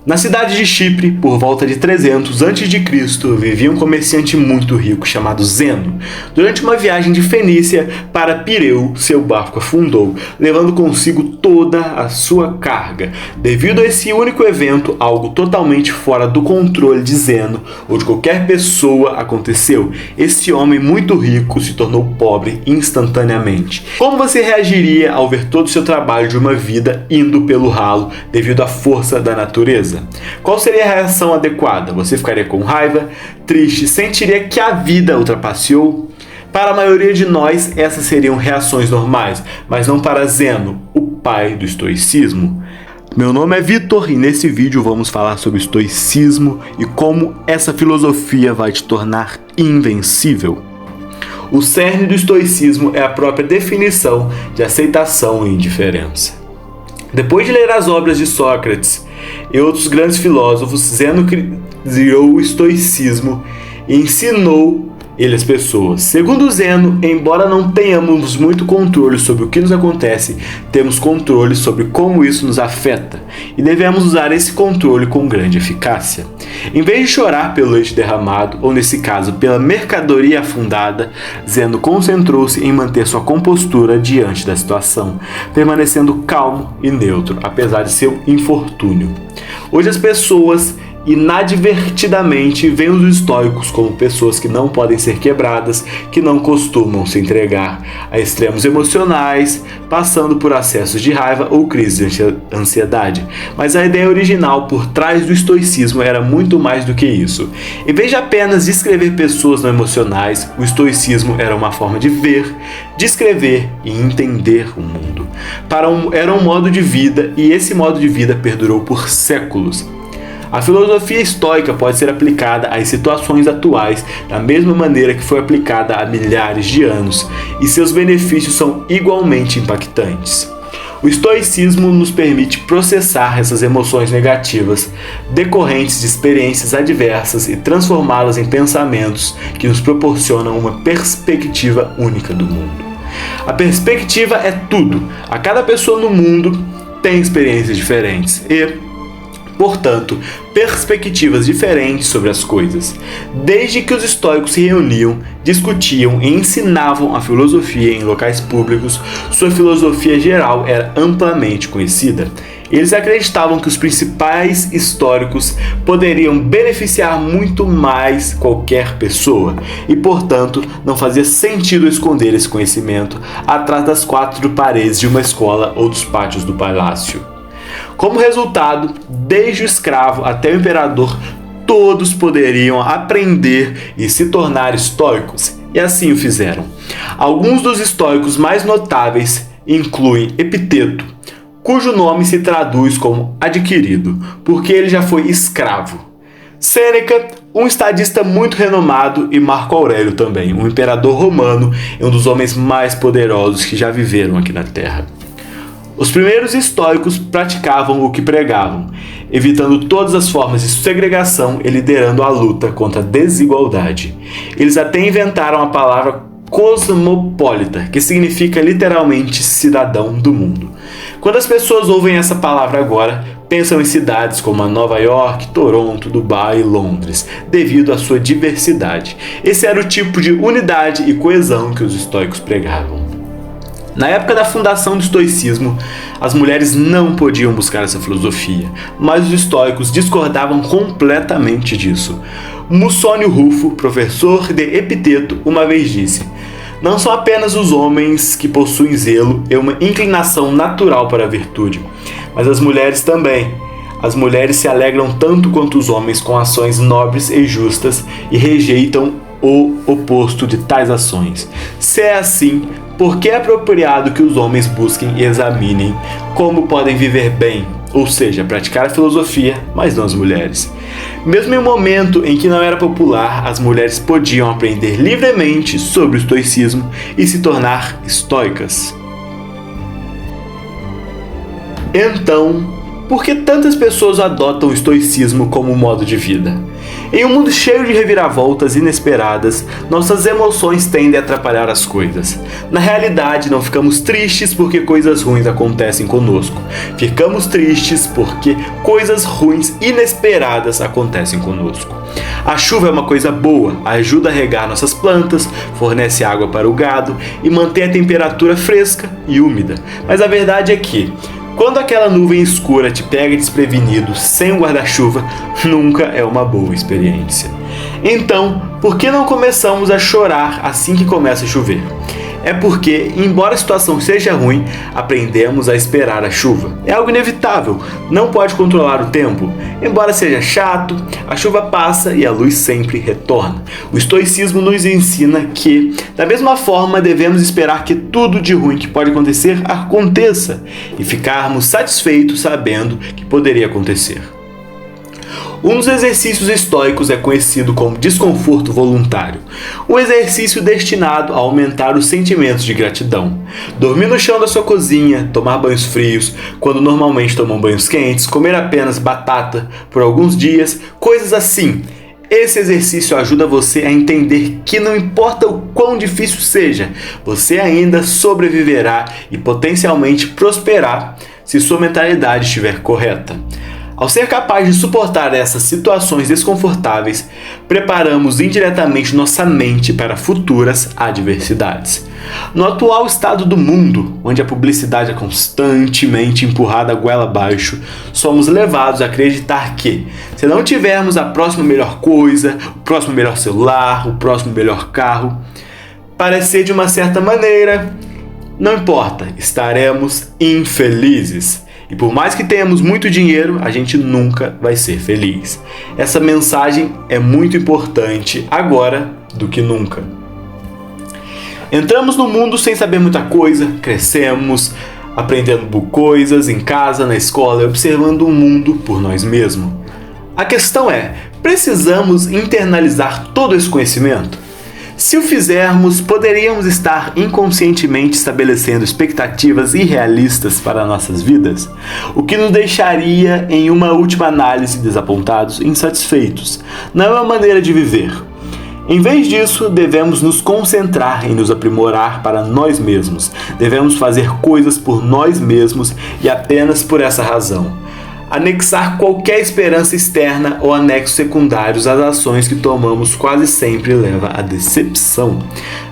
Na cidade de Chipre, por volta de 300 a.C., vivia um comerciante muito rico chamado Zeno. Durante uma viagem de Fenícia para Pireu, seu barco afundou, levando consigo toda a sua carga. Devido a esse único evento, algo totalmente fora do controle de Zeno ou de qualquer pessoa aconteceu. Esse homem muito rico se tornou pobre instantaneamente. Como você reagiria ao ver todo o seu trabalho de uma vida indo pelo ralo devido à força da natureza? Qual seria a reação adequada? Você ficaria com raiva, triste, sentiria que a vida ultrapasseou? Para a maioria de nós, essas seriam reações normais, mas não para Zeno, o pai do estoicismo. Meu nome é Vitor e nesse vídeo vamos falar sobre o estoicismo e como essa filosofia vai te tornar invencível. O cerne do estoicismo é a própria definição de aceitação e indiferença. Depois de ler as obras de Sócrates e outros grandes filósofos, Zeno criou o estoicismo e ensinou ele às pessoas. Segundo Zeno, embora não tenhamos muito controle sobre o que nos acontece, temos controle sobre como isso nos afeta e devemos usar esse controle com grande eficácia. Em vez de chorar pelo leite derramado, ou nesse caso pela mercadoria afundada, Zeno concentrou-se em manter sua compostura diante da situação, permanecendo calmo e neutro, apesar de seu infortúnio. Hoje as pessoas inadvertidamente veem os estoicos como pessoas que não podem ser quebradas, que não costumam se entregar a extremos emocionais, passando por acessos de raiva ou crise de ansiedade. Mas a ideia original por trás do estoicismo era muito mais do que isso. Em vez de apenas descrever pessoas não emocionais, o estoicismo era uma forma de ver, descrever e entender o mundo. Era um modo de vida e esse modo de vida perdurou por séculos. A filosofia estoica pode ser aplicada às situações atuais da mesma maneira que foi aplicada há milhares de anos, e seus benefícios são igualmente impactantes. O estoicismo nos permite processar essas emoções negativas decorrentes de experiências adversas e transformá-las em pensamentos que nos proporcionam uma perspectiva única do mundo. A perspectiva é tudo. A cada pessoa no mundo tem experiências diferentes e, portanto, perspectivas diferentes sobre as coisas. Desde que os estoicos se reuniam, discutiam e ensinavam a filosofia em locais públicos, sua filosofia geral era amplamente conhecida. Eles acreditavam que os principais históricos poderiam beneficiar muito mais qualquer pessoa e, portanto, não fazia sentido esconder esse conhecimento atrás das quatro paredes de uma escola ou dos pátios do palácio. Como resultado, desde o escravo até o imperador, todos poderiam aprender e se tornar estoicos, e assim o fizeram. Alguns dos estoicos mais notáveis incluem Epiteto, cujo nome se traduz como adquirido, porque ele já foi escravo. Sêneca, um estadista muito renomado, e Marco Aurélio também, um imperador romano e um dos homens mais poderosos que já viveram aqui na Terra. Os primeiros estoicos praticavam o que pregavam, evitando todas as formas de segregação e liderando a luta contra a desigualdade. Eles até inventaram a palavra cosmopolita, que significa literalmente cidadão do mundo. Quando as pessoas ouvem essa palavra agora, pensam em cidades como Nova York, Toronto, Dubai e Londres, devido à sua diversidade. Esse era o tipo de unidade e coesão que os estoicos pregavam. Na época da fundação do estoicismo, as mulheres não podiam buscar essa filosofia, mas os estoicos discordavam completamente disso. Musônio Rufo, professor de Epiteto, uma vez disse: "Não são apenas os homens que possuem zelo e uma inclinação natural para a virtude, mas as mulheres também. As mulheres se alegram tanto quanto os homens com ações nobres e justas e rejeitam o oposto de tais ações. Se é assim, por que é apropriado que os homens busquem e examinem como podem viver bem, ou seja, praticar a filosofia, mas não as mulheres? Mesmo em um momento em que não era popular, as mulheres podiam aprender livremente sobre o estoicismo e se tornar estoicas." Então, Por que tantas pessoas adotam o estoicismo como modo de vida? Em um mundo cheio de reviravoltas inesperadas, nossas emoções tendem a atrapalhar as coisas. Na realidade, não ficamos tristes porque coisas ruins acontecem conosco. Ficamos tristes porque coisas ruins inesperadas acontecem conosco. A chuva é uma coisa boa, ajuda a regar nossas plantas, fornece água para o gado e mantém a temperatura fresca e úmida. Mas a verdade é que, quando aquela nuvem escura te pega desprevenido sem um guarda-chuva, nunca é uma boa experiência. Então, por que não começamos a chorar assim que começa a chover? É porque, embora a situação seja ruim, aprendemos a esperar a chuva. É algo inevitável, não pode controlar o tempo. Embora seja chato, a chuva passa e a luz sempre retorna. O estoicismo nos ensina que, da mesma forma, devemos esperar que tudo de ruim que pode acontecer, aconteça, e ficarmos satisfeitos sabendo que poderia acontecer. Um dos exercícios estoicos é conhecido como desconforto voluntário, um exercício destinado a aumentar os sentimentos de gratidão. Dormir no chão da sua cozinha, tomar banhos frios, quando normalmente tomam banhos quentes, comer apenas batata por alguns dias, coisas assim. Esse exercício ajuda você a entender que não importa o quão difícil seja, você ainda sobreviverá e potencialmente prosperar se sua mentalidade estiver correta. Ao ser capaz de suportar essas situações desconfortáveis, preparamos indiretamente nossa mente para futuras adversidades. No atual estado do mundo, onde a publicidade é constantemente empurrada goela abaixo, somos levados a acreditar que, se não tivermos a próxima melhor coisa, o próximo melhor celular, o próximo melhor carro, parecer de uma certa maneira, não importa, estaremos infelizes. E por mais que tenhamos muito dinheiro, a gente nunca vai ser feliz. Essa mensagem é muito importante agora do que nunca. Entramos no mundo sem saber muita coisa, crescemos, aprendendo coisas em casa, na escola e observando o mundo por nós mesmos. A questão é, precisamos internalizar todo esse conhecimento? Se o fizermos, poderíamos estar inconscientemente estabelecendo expectativas irrealistas para nossas vidas, o que nos deixaria, em uma última análise, desapontados e insatisfeitos. Não é uma maneira de viver. Em vez disso, devemos nos concentrar em nos aprimorar para nós mesmos. Devemos fazer coisas por nós mesmos e apenas por essa razão. Anexar qualquer esperança externa ou anexos secundários às ações que tomamos quase sempre leva à decepção.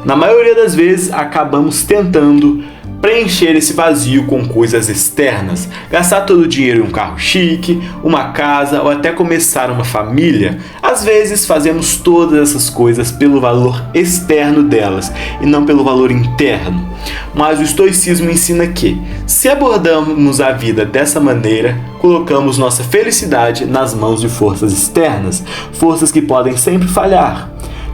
Na maioria das vezes, acabamos tentando preencher esse vazio com coisas externas, gastar todo o dinheiro em um carro chique, uma casa ou até começar uma família. Às vezes fazemos todas essas coisas pelo valor externo delas e não pelo valor interno. Mas o estoicismo ensina que, se abordamos a vida dessa maneira, colocamos nossa felicidade nas mãos de forças externas, forças que podem sempre falhar.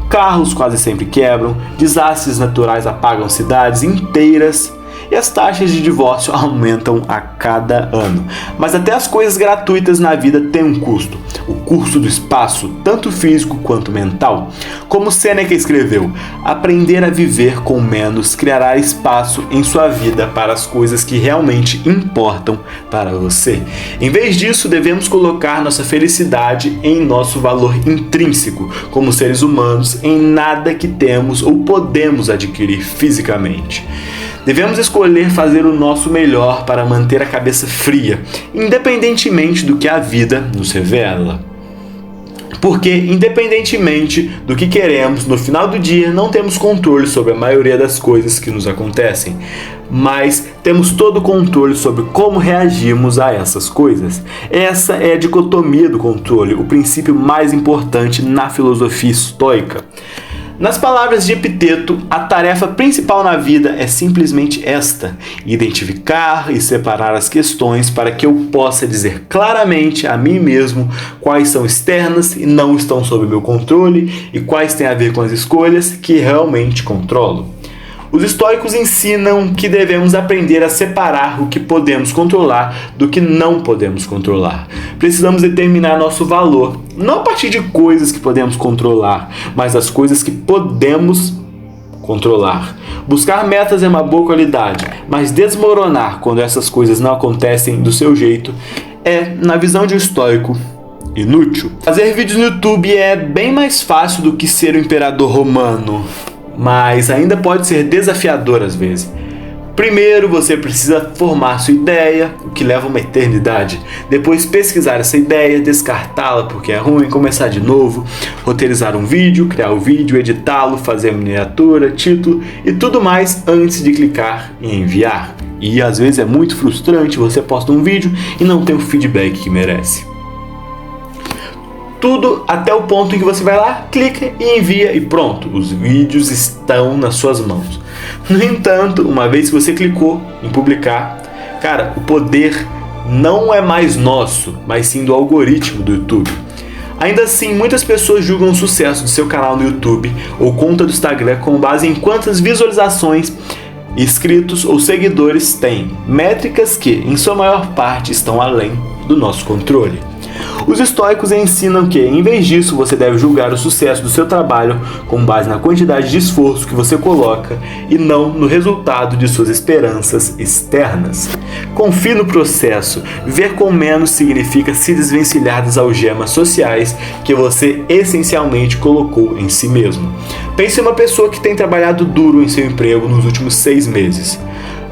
Carros quase sempre quebram, desastres naturais apagam cidades inteiras e as taxas de divórcio aumentam a cada ano. Mas até as coisas gratuitas na vida têm um custo. O custo do espaço, tanto físico quanto mental. Como Sêneca escreveu, aprender a viver com menos criará espaço em sua vida para as coisas que realmente importam para você. Em vez disso, devemos colocar nossa felicidade em nosso valor intrínseco, como seres humanos, em nada que temos ou podemos adquirir fisicamente. Devemos escolher fazer o nosso melhor para manter a cabeça fria, independentemente do que a vida nos revela. Porque, independentemente do que queremos, no final do dia não temos controle sobre a maioria das coisas que nos acontecem, mas temos todo o controle sobre como reagimos a essas coisas. Essa é a dicotomia do controle, o princípio mais importante na filosofia estoica. Nas palavras de Epiteto, a tarefa principal na vida é simplesmente esta: identificar e separar as questões para que eu possa dizer claramente a mim mesmo quais são externas e não estão sob meu controle e quais têm a ver com as escolhas que realmente controlo. Os estoicos ensinam que devemos aprender a separar o que podemos controlar do que não podemos controlar. Precisamos determinar nosso valor, não a partir de coisas que podemos controlar, mas das coisas que podemos controlar. Buscar metas é uma boa qualidade, mas desmoronar quando essas coisas não acontecem do seu jeito é, na visão de um estoico, inútil. Fazer vídeos no YouTube é bem mais fácil do que ser o imperador romano, mas ainda pode ser desafiador às vezes. Primeiro você precisa formar sua ideia, o que leva uma eternidade. Depois pesquisar essa ideia, descartá-la porque é ruim, começar de novo, roteirizar um vídeo, criar o vídeo, editá-lo, fazer a miniatura, título e tudo mais antes de clicar em enviar. E às vezes é muito frustrante, você posta um vídeo e não tem o feedback que merece. Tudo até o ponto em que você vai lá, clica e envia e pronto, os vídeos estão nas suas mãos. No entanto, uma vez que você clicou em publicar, cara, o poder não é mais nosso, mas sim do algoritmo do YouTube. Ainda assim, muitas pessoas julgam o sucesso do seu canal no YouTube ou conta do Instagram com base em quantas visualizações, inscritos ou seguidores têm, métricas que, em sua maior parte, estão além do nosso controle. Os estoicos ensinam que, em vez disso, você deve julgar o sucesso do seu trabalho com base na quantidade de esforço que você coloca e não no resultado de suas esperanças externas. Confie no processo. Viver com menos significa se desvencilhar das algemas sociais que você essencialmente colocou em si mesmo. Pense em uma pessoa que tem trabalhado duro em seu emprego nos últimos 6 meses.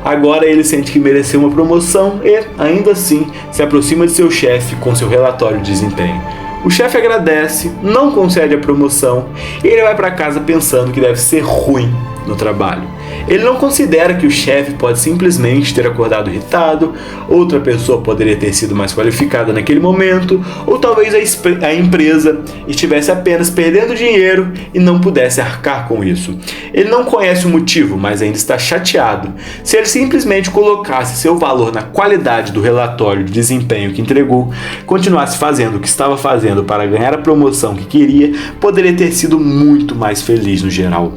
Agora ele sente que mereceu uma promoção e, ainda assim, se aproxima de seu chefe com seu relatório de desempenho. O chefe agradece, não concede a promoção e ele vai para casa pensando que deve ser ruim no trabalho. Ele não considera que o chefe pode simplesmente ter acordado irritado, outra pessoa poderia ter sido mais qualificada naquele momento, ou talvez a empresa estivesse apenas perdendo dinheiro e não pudesse arcar com isso. Ele não conhece o motivo, mas ainda está chateado. Se ele simplesmente colocasse seu valor na qualidade do relatório de desempenho que entregou, continuasse fazendo o que estava fazendo para ganhar a promoção que queria, poderia ter sido muito mais feliz no geral.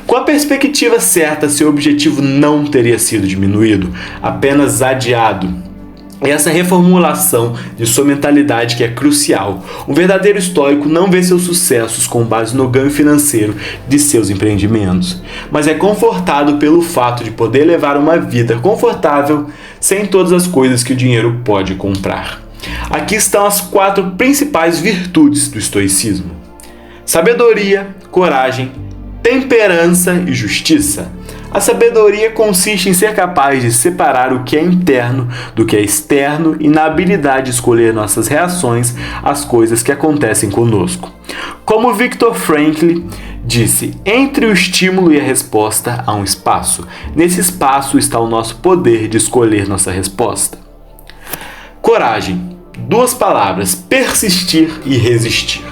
Com a perspectiva certa, seu objetivo não teria sido diminuído, apenas adiado. Essa reformulação de sua mentalidade que é crucial. Um verdadeiro estoico não vê seus sucessos com base no ganho financeiro de seus empreendimentos, mas é confortado pelo fato de poder levar uma vida confortável sem todas as coisas que o dinheiro pode comprar. Aqui estão as 4 principais virtudes do estoicismo: sabedoria, coragem, temperança e justiça. A sabedoria consiste em ser capaz de separar o que é interno do que é externo e na habilidade de escolher nossas reações às coisas que acontecem conosco. Como Viktor Frankl disse, entre o estímulo e a resposta há um espaço. Nesse espaço está o nosso poder de escolher nossa resposta. Coragem. 2 palavras: persistir e resistir.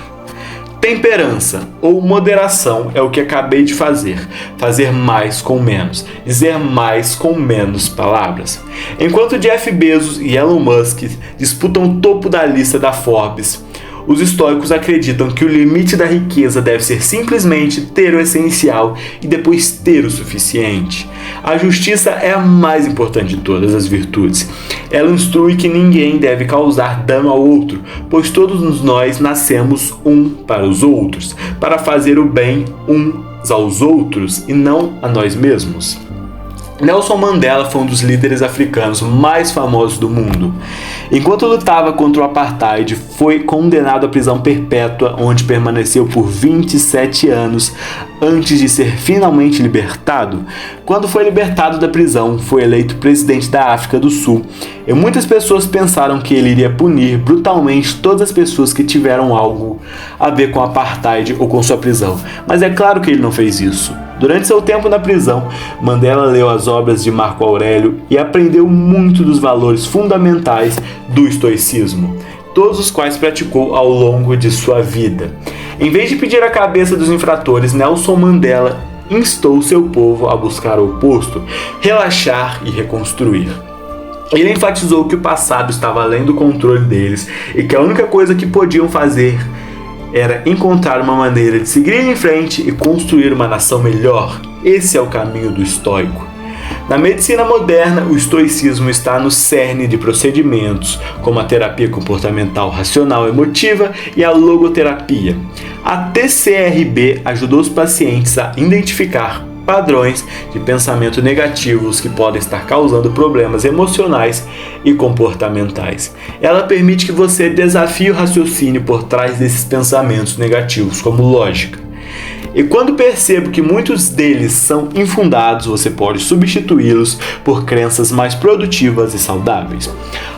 Temperança ou moderação é o que acabei de fazer. Fazer mais com menos. Dizer mais com menos palavras. Enquanto Jeff Bezos e Elon Musk disputam o topo da lista da Forbes, os estoicos acreditam que o limite da riqueza deve ser simplesmente ter o essencial e depois ter o suficiente. A justiça é a mais importante de todas as virtudes. Ela instrui que ninguém deve causar dano ao outro, pois todos nós nascemos um para os outros, para fazer o bem uns aos outros e não a nós mesmos. Nelson Mandela foi um dos líderes africanos mais famosos do mundo. Enquanto lutava contra o apartheid, foi condenado à prisão perpétua, onde permaneceu por 27 anos antes de ser finalmente libertado. Quando foi libertado da prisão, foi eleito presidente da África do Sul, e muitas pessoas pensaram que ele iria punir brutalmente todas as pessoas que tiveram algo a ver com o apartheid ou com sua prisão. Mas é claro que ele não fez isso. Durante seu tempo na prisão, Mandela leu as obras de Marco Aurélio e aprendeu muito dos valores fundamentais do estoicismo, todos os quais praticou ao longo de sua vida. Em vez de pedir a cabeça dos infratores, Nelson Mandela instou seu povo a buscar o oposto, relaxar e reconstruir. Ele enfatizou que o passado estava além do controle deles e que a única coisa que podiam fazer era encontrar uma maneira de seguir em frente e construir uma nação melhor. Esse é o caminho do estoico. Na medicina moderna, o estoicismo está no cerne de procedimentos, como a terapia comportamental racional emotiva e a logoterapia. A TCRB ajudou os pacientes a identificar padrões de pensamento negativos que podem estar causando problemas emocionais e comportamentais. Ela permite que você desafie o raciocínio por trás desses pensamentos negativos, como lógica. E quando percebo que muitos deles são infundados, você pode substituí-los por crenças mais produtivas e saudáveis.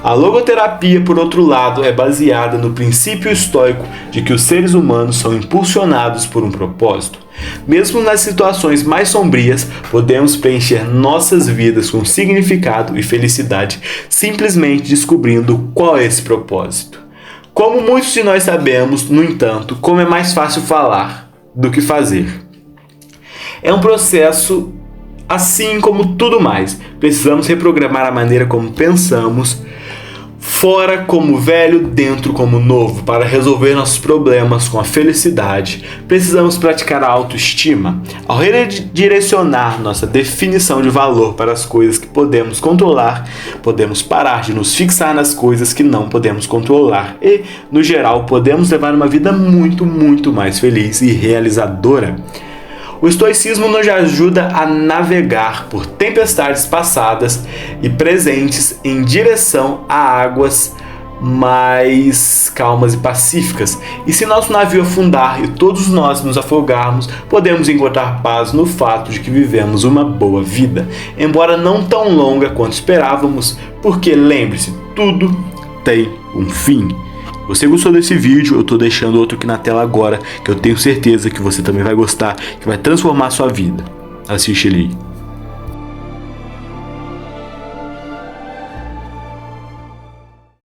A logoterapia, por outro lado, é baseada no princípio estoico de que os seres humanos são impulsionados por um propósito. Mesmo nas situações mais sombrias, podemos preencher nossas vidas com significado e felicidade, simplesmente descobrindo qual é esse propósito. Como muitos de nós sabemos, no entanto, como é mais fácil falar do que fazer. É um processo assim como tudo mais. Precisamos reprogramar a maneira como pensamos, fora como velho, dentro como novo, para resolver nossos problemas com a felicidade. Precisamos praticar a autoestima. Ao redirecionar nossa definição de valor para as coisas que podemos controlar, podemos parar de nos fixar nas coisas que não podemos controlar e, no geral, podemos levar uma vida muito, muito mais feliz e realizadora. O estoicismo nos ajuda a navegar por tempestades passadas e presentes em direção a águas mais calmas e pacíficas. E se nosso navio afundar e todos nós nos afogarmos, podemos encontrar paz no fato de que vivemos uma boa vida, embora não tão longa quanto esperávamos, porque lembre-se, tudo tem um fim. Você gostou desse vídeo? Eu estou deixando outro aqui na tela agora, que eu tenho certeza que você também vai gostar, que vai transformar a sua vida. Assiste ele aí.